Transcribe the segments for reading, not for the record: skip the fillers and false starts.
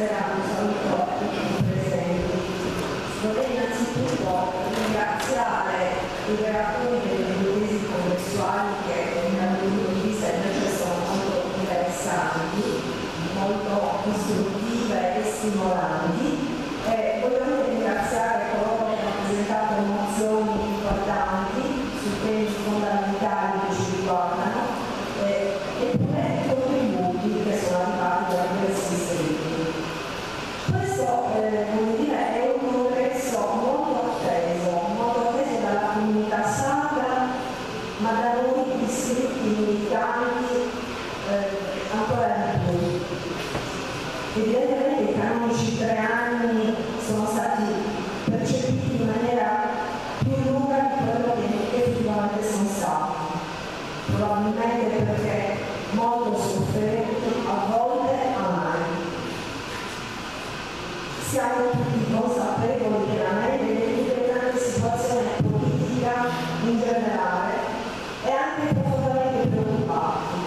Buonasera, un saluto a tutti i presenti. Vorrei innanzitutto ringraziare i relatori delle due tesi congressuali che dal mio punto di vista invece sono molto interessanti, molto costruttive e stimolanti. Voglio ringraziare coloro che hanno presentato mozioni importanti su temi fondamentali che ci riguardano e pure i contributi che sono arrivati da questi iscritti. Questo come dire, è un congresso molto atteso dalla comunità sarda, ma da noi iscritti militanti ancora di più. Evidentemente i canonici 3 anni sono stati percepiti in maniera più lunga di quello che effettivamente sono stati, probabilmente perché molto sofferenti, a volte amari. Siamo tutti consapevoli pienamente dell'importante situazione politica in generale e anche profondamente preoccupati.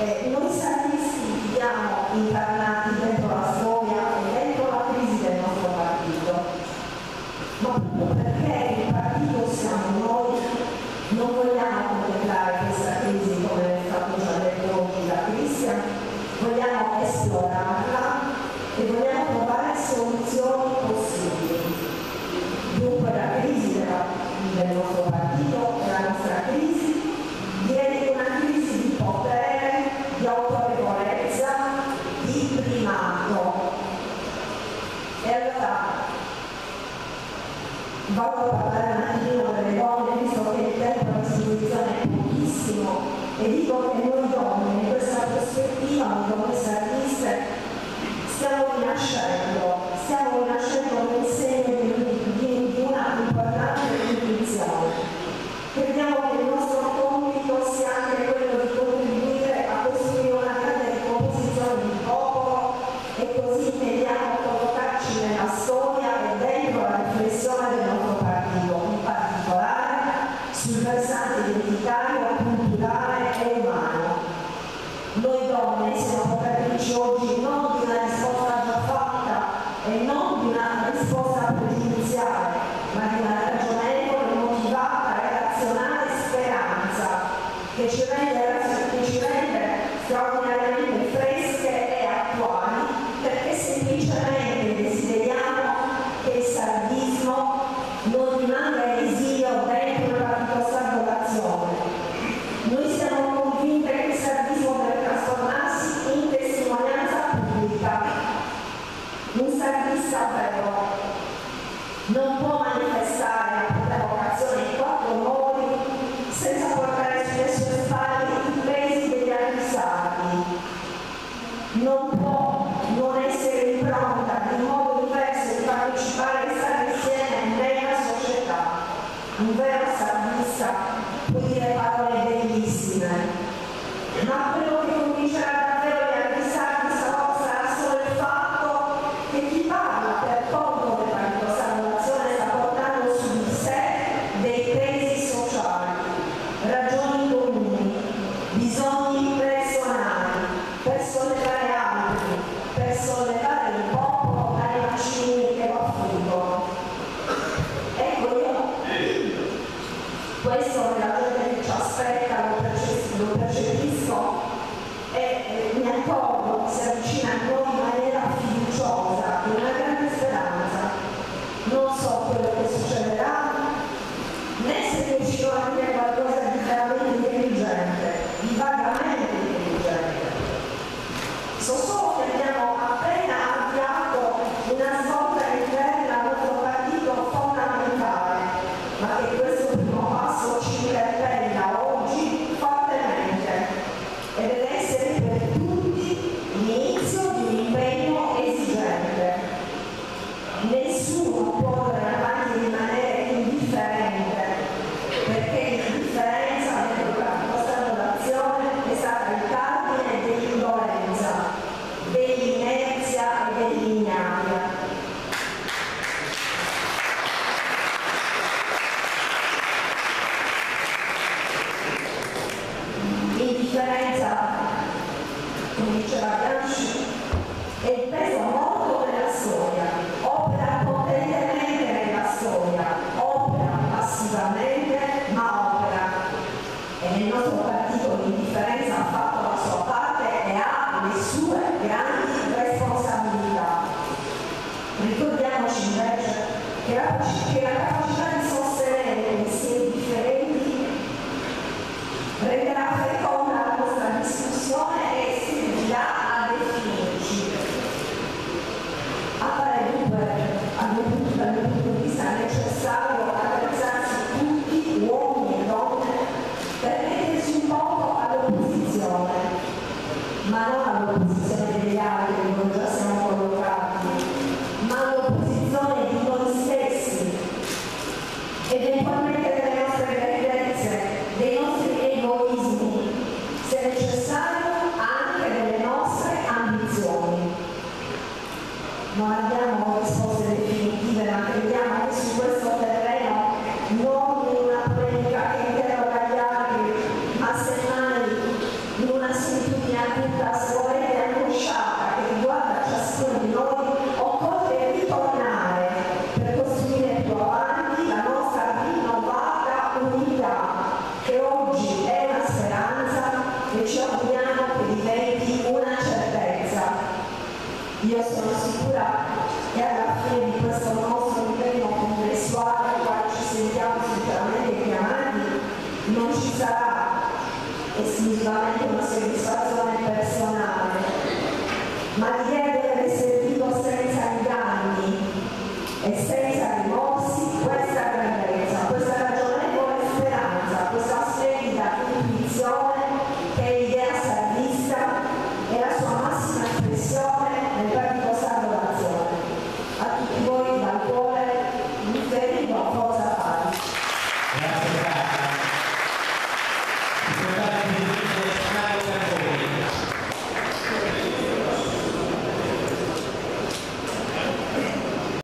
Noi sardisti viviamo incarnati dentro la storia e dentro la crisi del nostro partito, ma proprio perché il partito siamo noi, non vogliamo contemplare questa crisi come è stato già detto oggi da Cristian, vogliamo esplorarla e vogliamo trovare soluzioni possibili. Dunque la crisi del nostro partito è la nostra crisi, direi una crisi di potere, di autorevolezza, di primato. E allora vado a parlare un attimo delle donne, visto che il tempo a disposizione è pochissimo, e dico che noi donne, in questa prospettiva, noi donne sardiste, stiamo rinascendo nel segno di una importante intuizione. Crediamo che il nostro compito sia anche quello di contribuire a costruire una grande ricomposizione di popolo e così vediamo collocarci nella storia e dentro la riflessione del nostro partito, in particolare sul versante identitario, culturale e umano. Noi donne siamo portatrici oggi non di una risposta già fatta e non di una risposta pregiudiziale, ma di una ragionevole, motivata e razionale speranza che ci rende straordinariamente fresche e attuali, perché semplicemente desideriamo che il sardismo non rimanga esilio dentro il partito sardo d'azione. Noi siamo convinte che il sardismo deve trasformarsi in testimonianza pubblica. Un sardista vero non può manifestare la propria vocazione in 4 modi senza portare sulle sue spalle i pesi degli altri sardi. Non può non essere impronta di un modo diverso di partecipare e stare insieme nella società. Un vero sardista può dire parole bellissime, ma quello che convincerà davvero gli altri sardi sarà solo il fatto che chi parla per conto del partito sardo d'azione sta portando su di sé dei il peso molto nella storia, opera potentemente nella storia, opera passivamente, ma opera. E nel nostro partito l'indifferenza ha fatto la sua parte e ha le sue grandi responsabilità. Ricordiamoci invece che la capacità di sostenere pensieri differenti renderà feconda la nostra discussione e servirà a definirci. Appare dunque, dal mio punto di vista, necessario attrezzarsi tutti, uomini e donne, per metterci un poco all'opposizione, ma non all'opposizione degli altri dove già siamo collocati, ma all'opposizione di noi stessi, eventualmente delle nostre grandezze, dei nostri egoismi, se necessario anche delle nostre ambizioni. Non abbiamo risposte definitive, ma crediamo che su questo terreno, non in una polemica che interroga gli altri, ma semmai in una solitudine acuta, se volete angosciata, che riguarda ciascuno di noi, occorre ritornare per costruire più avanti la nostra rinnovata unità, che oggi è una speranza e ci auguriamo che diventi una certezza. Io sono sicura che alla fine di questo nostro impegno congressuale, al quale ci sentiamo sinceramente chiamati, non ci sarà esclusivamente una soddisfazione personale, ma l'idea di aver servito senza inganni e senza rimorsi questa grandezza, questa ragionevole speranza, questa splendida intuizione che è l'idea sarlista e la sua massima espressione nel Partito Sardo d'Azione. A tutti voi dal cuore un ferito Forza Pari. Grazie.